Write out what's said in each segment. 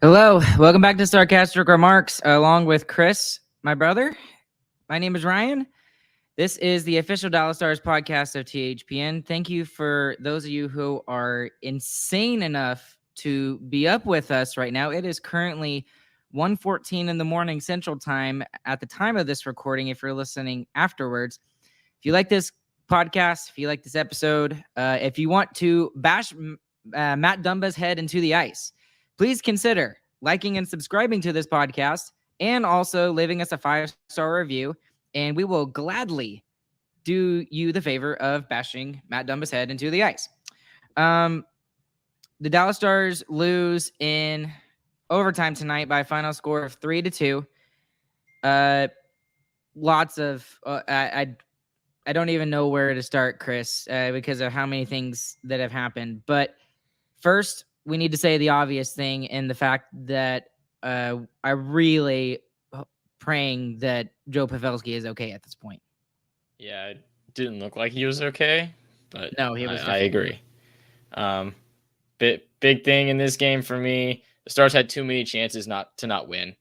Hello, welcome back to Sarcastic Remarks, along with Chris, my brother. My name is Ryan. This is the official Dallas Stars podcast of THPN. Thank you for those of you who are insane enough to be up with us right now. It is currently 1:14 in the morning Central Time at the time of this recording, if you're listening afterwards. If you like this podcast, if you like this episode, if you want to bash Matt Dumba's head into the ice, please consider liking and subscribing to this podcast and also leaving us a 5-star review. And we will gladly do you the favor of bashing Matt Dumba's head into the ice. The Dallas Stars lose in overtime tonight by a final score of 3-2. Lots of I don't even know where to start, Chris, because of how many things that have happened. But first, we need to say the obvious thing, and the fact that I really praying that Joe Pavelski is okay at this point. Yeah, it didn't look like he was okay, but No, he was. I agree. Big thing in this game for me, the Stars had too many chances not to win.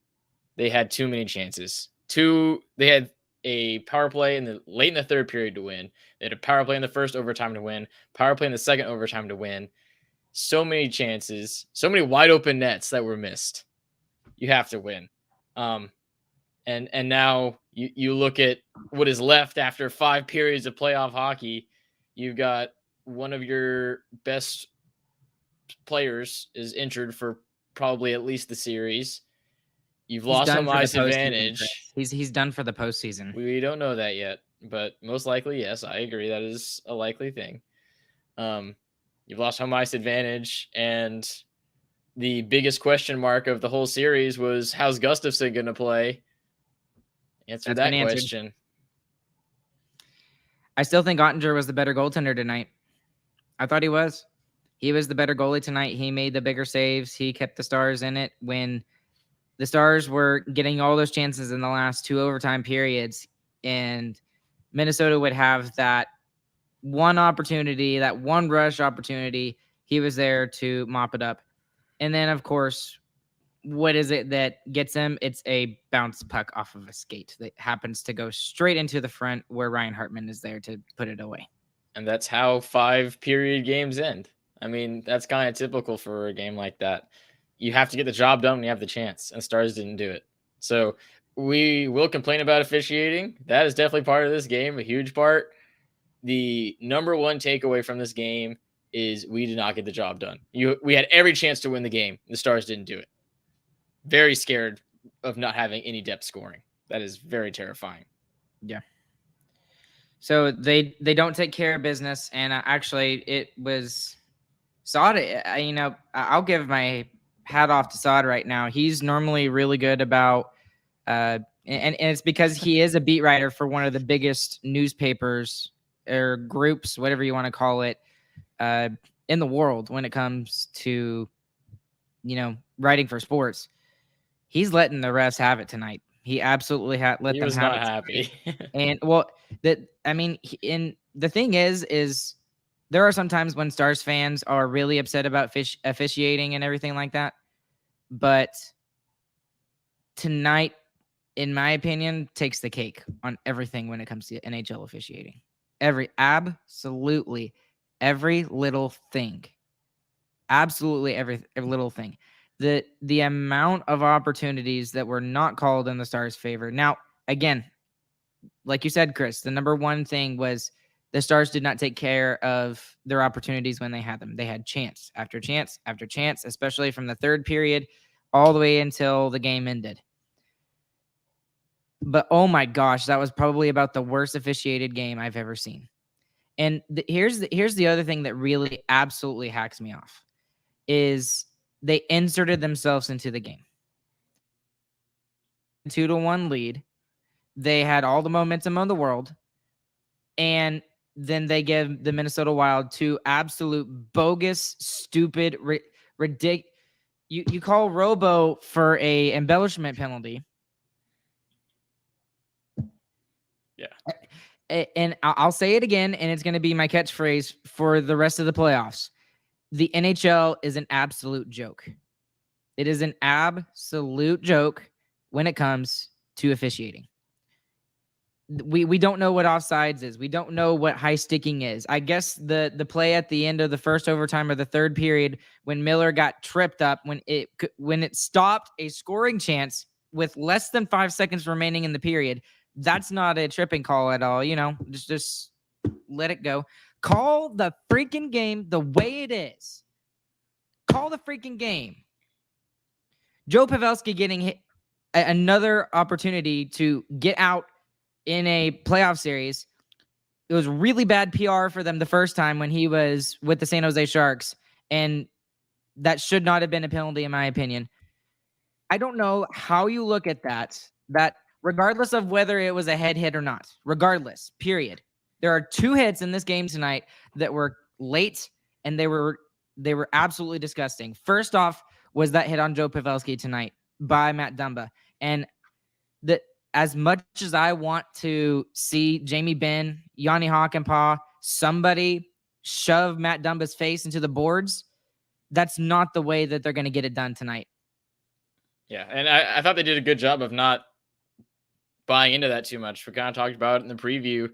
They had too many chances. They had a power play late in the third period to win. They had a power play in the first overtime to win. Power play in the second overtime to win. So many chances, so many wide open nets that were missed. You have to win. And now you look at what is left after 5 periods of playoff hockey. You've got one of your best players is injured for probably at least the series. You've lost home ice advantage. He's done for the postseason. We don't know that yet, but most likely, yes, I agree. That is a likely thing. You've lost home ice advantage, and the biggest question mark of the whole series was, how's Gustafsson going to play? Answer that question. I still think Ottinger was the better goaltender tonight. I thought he was. He was the better goalie tonight. He made the bigger saves. He kept the Stars in it when the Stars were getting all those chances in the last 2 overtime periods, and Minnesota would have that one opportunity, that one rush opportunity. He was there to mop it up. And then, of course, what is it that gets him? It's a bounce puck off of a skate that happens to go straight into the front where Ryan Hartman is there to put it away. And that's how 5-period games end. I mean, that's kind of typical for a game like that. You have to get the job done when you have the chance, and Stars didn't do it. So we will complain about officiating. That is definitely part of this game, a huge part. The number one takeaway from this game is we did not get the job done. We had every chance to win the game. The Stars didn't do it. Very scared of not having any depth scoring. That is very terrifying. Yeah. So they don't take care of business, and actually it was Saad. I'll give my hat off to Saad right now. He's normally really good about, and it's because he is a beat writer for one of the biggest newspapers or groups, whatever you want to call it, in the world when it comes to, writing for sports. He's letting the refs have it tonight. He absolutely let them have it. He was not happy. And the thing is there are some times when Stars fans are really upset about officiating and everything like that. But tonight, in my opinion, takes the cake on everything when it comes to NHL officiating. Absolutely every little thing. Absolutely every little thing. The amount of opportunities that were not called in the Stars' favor. Now, again, like you said, Chris, the number one thing was the Stars did not take care of their opportunities when they had them. They had chance after chance after chance, especially from the third period all the way until the game ended. But oh my gosh, that was probably about the worst officiated game I've ever seen. And here's the other thing that really absolutely hacks me off is they inserted themselves into the game. 2-1 lead. They had all the momentum in the world, and then they give the Minnesota Wild 2 absolute bogus, stupid, ridiculous. You call Robo for a embellishment penalty. Yeah. And I'll say it again, and it's going to be my catchphrase for the rest of the playoffs. The NHL is an absolute joke. It is an absolute joke when it comes to officiating. We don't know what offsides is. We don't know what high sticking is. I guess the play at the end of the first overtime or the third period when Miller got tripped up when it stopped a scoring chance with less than 5 seconds remaining in the period. That's not a tripping call at all. Just let it go. Call the freaking game the way it is. Call the freaking game. Joe Pavelski getting another opportunity to get out in a playoff series. It was really bad PR for them the first time when he was with the San Jose Sharks, and that should not have been a penalty in my opinion. I don't know how you look at that regardless of whether it was a head hit or not, regardless, period. There are 2 hits in this game tonight that were late, and they were absolutely disgusting. First off was that hit on Joe Pavelski tonight by Matt Dumba. And as much as I want to see Jamie Benn, Yanni Hakanpää, somebody shove Matt Dumba's face into the boards, that's not the way that they're going to get it done tonight. Yeah, and I thought they did a good job of not buying into that too much. We kind of talked about it in the preview.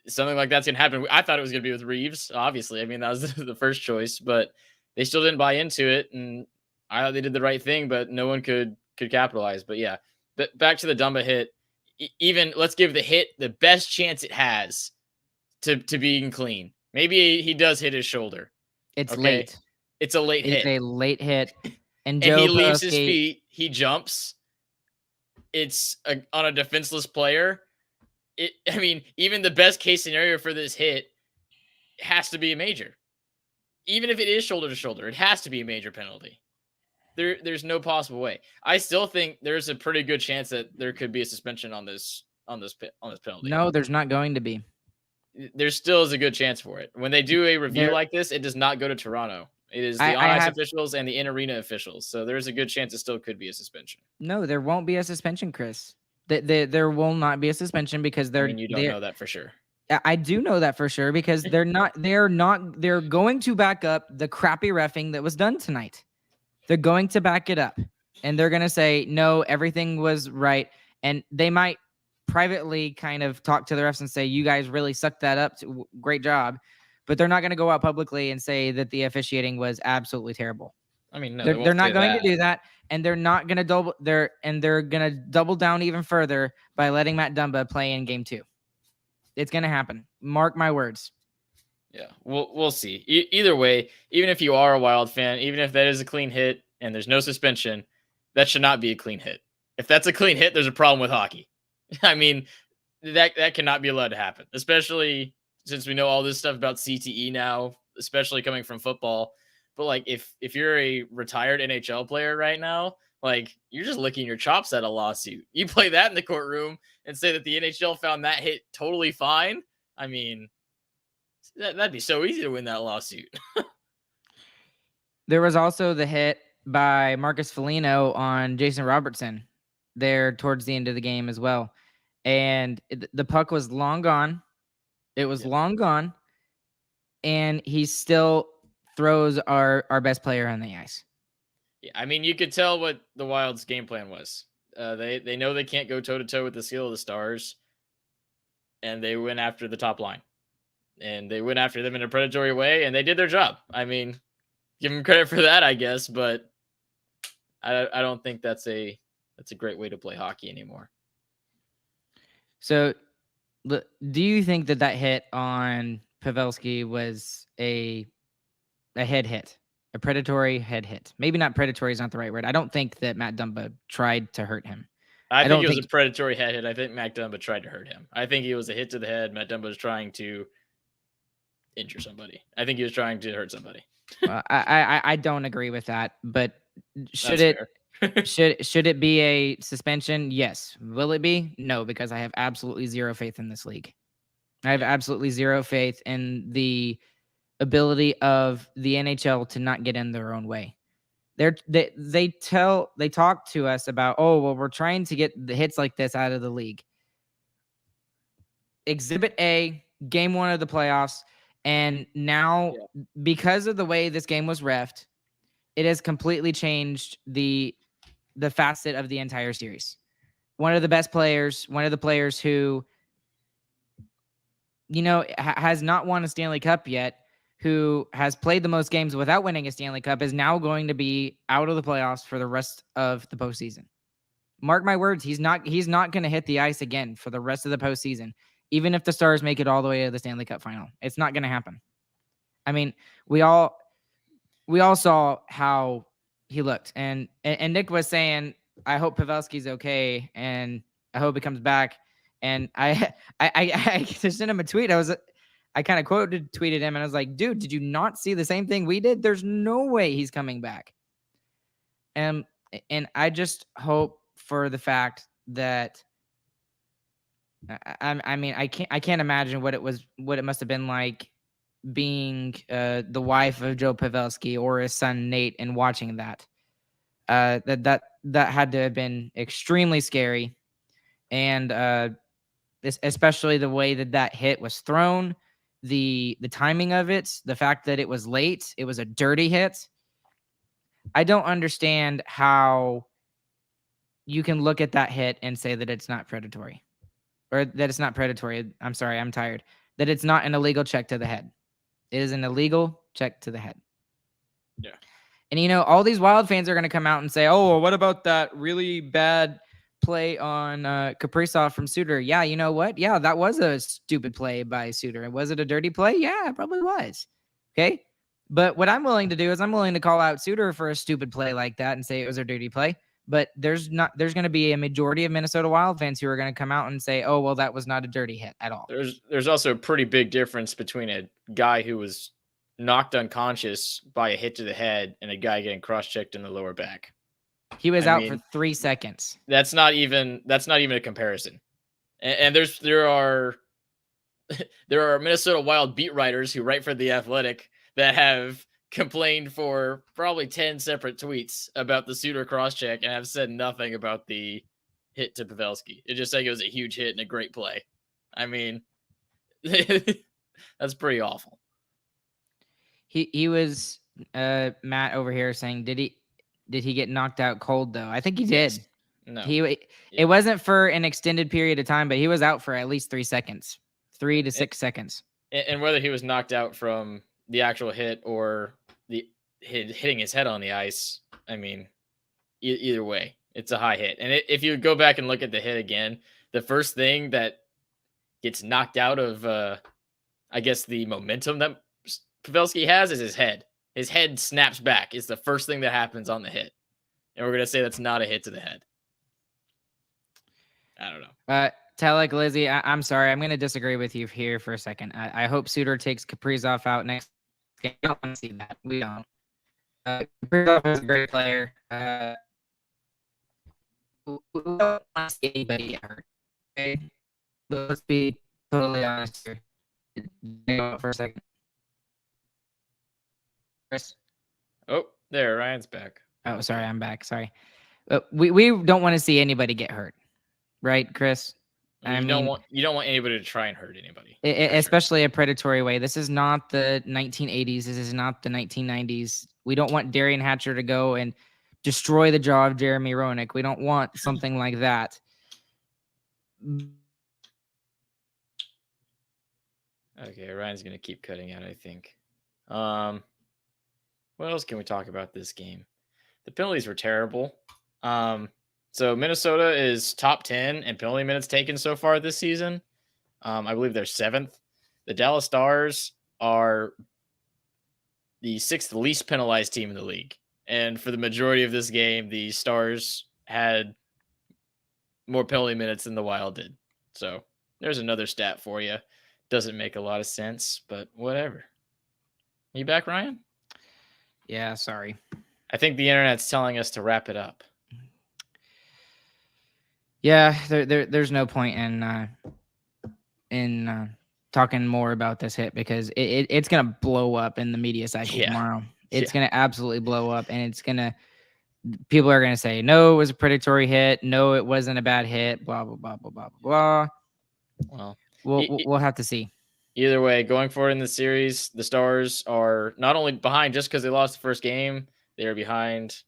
Something like that's going to happen. I thought it was going to be with Reeves, obviously. I mean, that was the first choice, but they still didn't buy into it, and I thought they did the right thing, but no one could capitalize. But yeah, back to the Dumba hit. Even let's give the hit the best chance it has to being clean. Maybe he does hit his shoulder. It's late. It's a late hit. It's a late hit. And he leaves his feet. He jumps. It's on a defenseless player. I mean, even the best case scenario for this hit has to be a major. Even if it is shoulder to shoulder, it has to be a major penalty. There's no possible way. I still think there's a pretty good chance that there could be a suspension on this penalty. No, there's not going to be. There still is a good chance for it. When they do a review like this, it does not go to Toronto. It is the on-ice officials and the in-arena officials. So there's a good chance it still could be a suspension. No, there won't be a suspension, Chris. There will not be a suspension because you don't know that for sure. I do know that for sure because they're going to back up the crappy reffing that was done tonight. They're going to back it up and they're going to say, no, everything was right. And they might privately kind of talk to the refs and say, you guys really sucked that up. Great job. But they're not going to go out publicly and say that the officiating was absolutely terrible. I mean, no, they're not going to do that. And they're not going to they're going to double down even further by letting Matt Dumba play in game 2. It's going to happen. Mark my words. Yeah, we'll see. Either way, even if you are a Wild fan, even if that is a clean hit and there's no suspension, that should not be a clean hit. If that's a clean hit, there's a problem with hockey. I mean, that cannot be allowed to happen, especially since we know all this stuff about CTE now, especially coming from football. But like, if you're a retired NHL player right now, like you're just licking your chops at a lawsuit. You play that in the courtroom and say that the NHL found that hit totally fine. I mean, that'd be so easy to win that lawsuit. There was also the hit by Marcus Foligno on Jason Robertson there towards the end of the game as well. And the puck was long gone. It was long gone. And he still throws our best player on the ice. Yeah, I mean, you could tell what the Wild's game plan was. They know they can't go toe-to-toe with the skill of the Stars. And they went after the top line. And they went after them in a predatory way, and they did their job. I mean, give them credit for that, I guess, but I don't think that's a great way to play hockey anymore. So, do you think that hit on Pavelski was a head hit, a predatory head hit? Maybe not predatory is not the right word. I don't think that Matt Dumba tried to hurt him. I think it was a predatory head hit. I think Matt Dumba tried to hurt him. I think it was a hit to the head. Matt Dumba was trying to injure somebody. I think he was trying to hurt somebody. I don't agree with that, but should it be a suspension? Yes. Will it be? No, because I have absolutely zero faith in this league. I have absolutely zero faith in the ability of the NHL to not get in their own way. They talk to us about, oh, well, we're trying to get the hits like this out of the league. Exhibit A, game 1 of the playoffs. And now, because of the way this game was reffed, it has completely changed the facet of the entire series. One of the best players, one of the players who, has not won a Stanley Cup yet, who has played the most games without winning a Stanley Cup, is now going to be out of the playoffs for the rest of the postseason. Mark my words, he's not going to hit the ice again for the rest of the postseason, even if the Stars make it all the way to the Stanley Cup final. It's not going to happen. I mean, we all saw how he looked, and Nick was saying, I hope Pavelski's okay, and I hope he comes back. And I just sent him a tweet. I kind of tweeted him, and I was like, dude, did you not see the same thing we did? There's no way he's coming back. And I just hope for the fact that I can't imagine what it must have been like being the wife of Joe Pavelski or his son Nate and watching that. That had to have been extremely scary, and especially the way that hit was thrown, the timing of it, the fact that it was late, it was a dirty hit. I don't understand how you can look at that hit and say that it's not predatory, or that it's not predatory. I'm sorry, I'm tired. That it's not an illegal check to the head. It is an illegal check to the head. Yeah. And, all these Wild fans are going to come out and say, oh, well, what about that really bad play on Kaprizov from Suter? Yeah, you know what? Yeah, that was a stupid play by Suter. Was it a dirty play? Yeah, it probably was. Okay. But what I'm willing to do is I'm willing to call out Suter for a stupid play like that and say it was a dirty play. But there's going to be a majority of Minnesota Wild fans who are going to come out and say, oh, well, that was not a dirty hit at all. There's also a pretty big difference between a guy who was knocked unconscious by a hit to the head and a guy getting cross-checked in the lower back. He was out for 3 seconds. That's not even a comparison. And there are Minnesota Wild beat writers who write for The Athletic that have complained for probably 10 separate tweets about the Suter cross-check and have said nothing about the hit to Pavelski. It just said it was a huge hit and a great play. I mean, that's pretty awful. He was Matt over here saying, did he get knocked out cold though? I think he did. Yes. No. It wasn't for an extended period of time, but he was out for at least 3 seconds. 3 to 6 seconds. And whether he was knocked out from the actual hit or the hitting his head on the ice, I mean, either way, it's a high hit. And if you go back and look at the hit again, the first thing that gets knocked out of, I guess, the momentum that Pavelski has is his head. His head snaps back. It's the first thing that happens on the hit. And we're going to say that's not a hit to the head. I don't know. Telek, Lizzie, I'm sorry. I'm going to disagree with you here for a second. I hope Suter takes Kaprizov out next game. I don't want to see that. We don't. Kaprizov is a great player. We don't want to see anybody get hurt. Okay? Let's be totally honest here. Hang on for a second. Chris? Oh, there. Ryan's back. Oh, sorry. I'm back. Sorry. We don't want to see anybody get hurt. Right, Chris? You don't want anybody to try and hurt anybody. Especially a predatory way. This is not the 1980s. This is not the 1990s. We don't want Derian Hatcher to go and destroy the jaw of Jeremy Roenick. We don't want something like that. Okay, Ryan's going to keep cutting out, I think. What else can we talk about this game? The penalties were terrible. So Minnesota is top 10 in penalty minutes taken so far this season. I believe they're 7th. The Dallas Stars are the 6th least penalized team in the league. And for the majority of this game, the Stars had more penalty minutes than the Wild did. So there's another stat for you. Doesn't make a lot of sense, but whatever. You back, Ryan? Yeah, sorry. I think the internet's telling us to wrap it up. Yeah, there's no point in talking more about this hit because it's gonna blow up in the media cycle tomorrow. It's gonna absolutely blow up, and people are gonna say no, it was a predatory hit. No, it wasn't a bad hit. Blah blah blah blah blah blah. Well, we'll have to see. Either way, going forward in the series, the Stars are not only behind just because they lost the first game, They are behind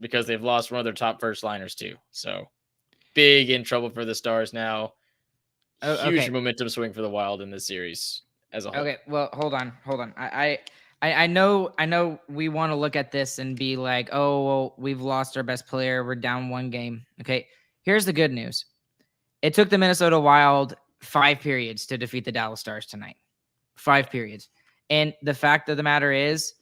because they've lost one of their top first liners too. So big in trouble for the Stars now. Huge Okay. momentum swing for the Wild in this series as a whole. Okay. Well, hold on. I know we want to look at this and be like, oh, well, we've lost our best player. We're down one game. Okay. Here's the good news. It took the Minnesota Wild 5 periods to defeat the Dallas Stars tonight. 5 periods. And the fact of the matter is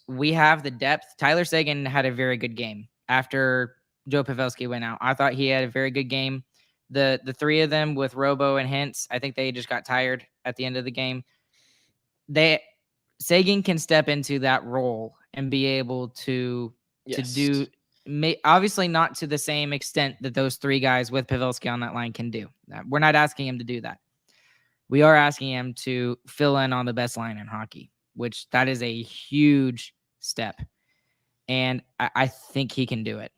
we have the depth. Tyler Seguin had a very good game after Joe Pavelski went out. I thought he had a very good game. The three of them with Robo and Hintz, I think they just got tired at the end of the game. Seguin can step into that role and be able to do, obviously not to the same extent that those three guys with Pavelski on that line can do. We're not asking him to do that. We are asking him to fill in on the best line in hockey, which that is a huge step. And I think he can do it.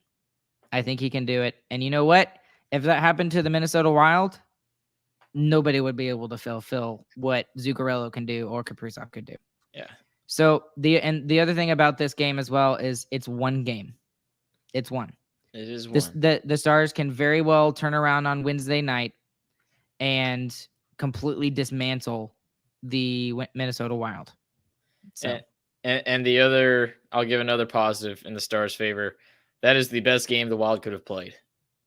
I think he can do it. And you know what? If that happened to the Minnesota Wild, nobody would be able to fulfill what Zuccarello can do or Kaprizov could do. Yeah. So the other thing about this game as well is it's one game. It's one. It is one. The Stars can very well turn around on Wednesday night and completely dismantle the Minnesota Wild. So. And the other, I'll give another positive in the Stars' favor. That is the best game the Wild could have played.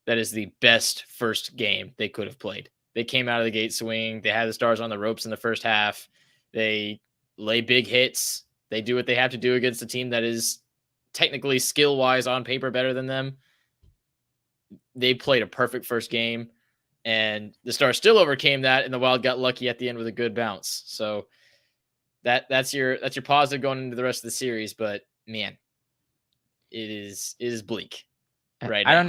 That is the best first game they could have played. They came out of the gate swinging. They had the Stars on the ropes in the first half. They lay big hits. They do what they have to do against a team that is technically skill-wise on paper better than them. They played a perfect first game, and the Stars still overcame that, and the Wild got lucky at the end with a good bounce. So that's your positive going into the rest of the series. But man, it is bleak. Right. I don't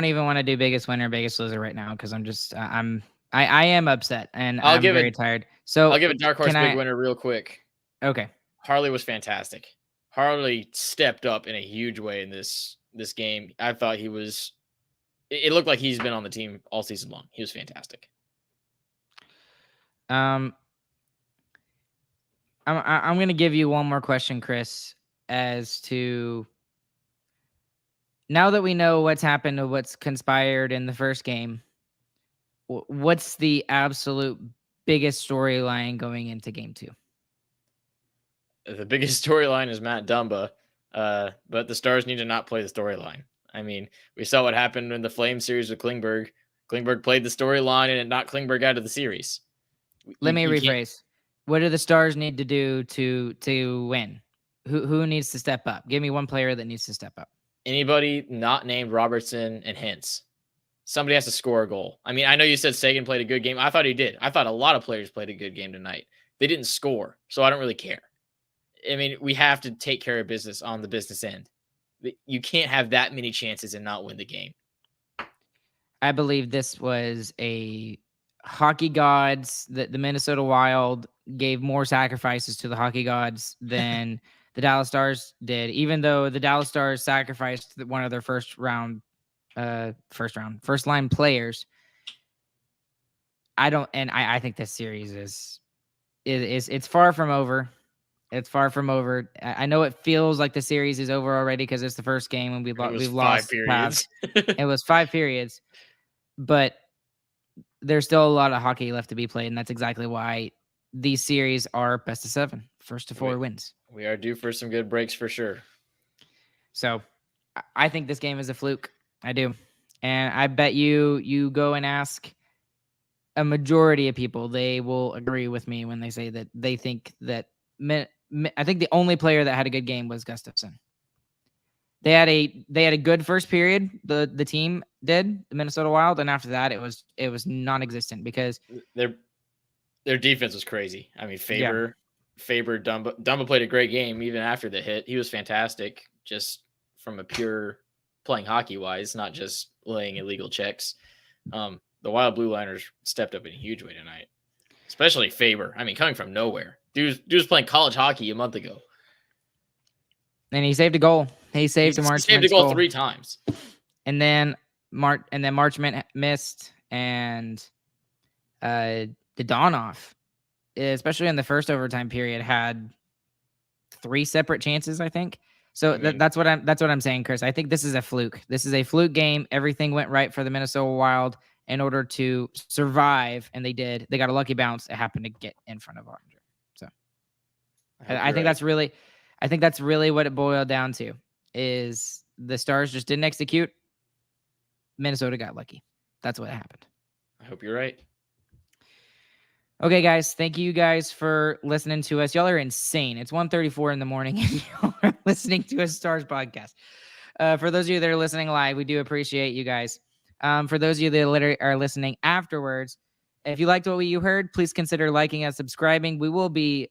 even want to do biggest winner, biggest loser right now because I am upset and I'm very tired. So I'll give a dark horse big winner real quick. Okay. Harley was fantastic. Harley stepped up in a huge way in this game. I thought it looked like he's been on the team all season long. He was fantastic. I'm going to give you one more question, Chris, as to now that we know what's happened or what's conspired in the first game, what's the absolute biggest storyline going into game 2? The biggest storyline is Matt Dumba, but the Stars need to not play the storyline. I mean, we saw what happened in the Flame series with Klingberg. Klingberg played the storyline and it knocked Klingberg out of the series. Let me rephrase. What do the Stars need to do to win? Who needs to step up? Give me one player that needs to step up. Anybody not named Robertson and Hintz. Somebody has to score a goal. I mean, I know you said Seguin played a good game. I thought he did. I thought a lot of players played a good game tonight. They didn't score, so I don't really care. I mean, we have to take care of business on the business end. You can't have that many chances and not win the game. I believe this was a hockey gods that the Minnesota Wild gave more sacrifices to the hockey gods than the Dallas Stars did, even though the Dallas Stars sacrificed one of their first line players. I think this series is it's far from over. It's far from over. I know it feels like the series is over already because it's the first game and we've lost 5 periods. It was 5 periods, but there's still a lot of hockey left to be played, and that's exactly why these series are best of 7, first to 4 wins. We are due for some good breaks for sure. So I think this game is a fluke. I do. And I bet you go and ask a majority of people, they will agree with me when they say that they think that I think the only player that had a good game was Gustafsson. They had a good first period. The team did, the Minnesota Wild, and after that it was non-existent because their defense was crazy. I mean, Faber, Dumba played a great game even after the hit. He was fantastic, just from a pure playing hockey wise, not just laying illegal checks. The Wild Blue Liners stepped up in a huge way tonight, especially Faber. I mean, coming from nowhere, dude was playing college hockey a month ago, and he saved a goal. He saved a goal 3 times, and then Marchment missed, and Dadonov, especially in the first overtime period, had 3 separate chances, I think. So I mean, that's what I'm saying, Chris. I think this is a fluke. This is a fluke game. Everything went right for the Minnesota Wild in order to survive, and they did. They got a lucky bounce. It happened to get in front of Ottawa. So I think that's really what it boiled down to. Is the Stars just didn't execute. Minnesota got lucky. That's what happened. I hope you're right. Okay, guys. Thank you guys for listening to us. Y'all are insane. It's 1:34 in the morning and y'all are listening to a Stars podcast. For those of you that are listening live, we do appreciate you guys. For those of you that literally are listening afterwards, if you liked what you heard, please consider liking and subscribing. We will be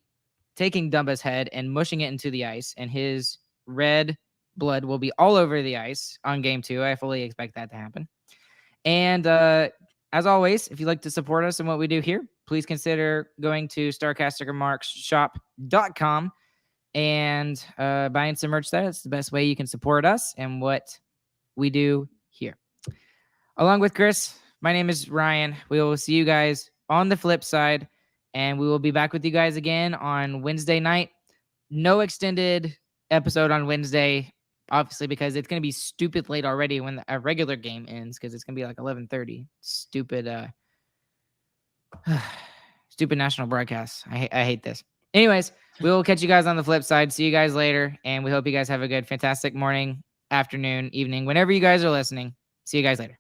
taking Dumba's head and mushing it into the ice, and his red blood will be all over the ice on game 2. I fully expect that to happen. And as always, if you'd like to support us in what we do here, please consider going to StarcasterMarksShop.com and buying some merch there. It's the best way you can support us and what we do here. Along with Chris, my name is Ryan. We will see you guys on the flip side, and we will be back with you guys again on Wednesday night. No extended episode on Wednesday, obviously, because it's going to be stupid late already when a regular game ends, because it's going to be like 11:30. Stupid national broadcast. I hate this. Anyways, we will catch you guys on the flip side. See you guys later, and we hope you guys have a good, fantastic morning, afternoon, evening, whenever you guys are listening. See you guys later.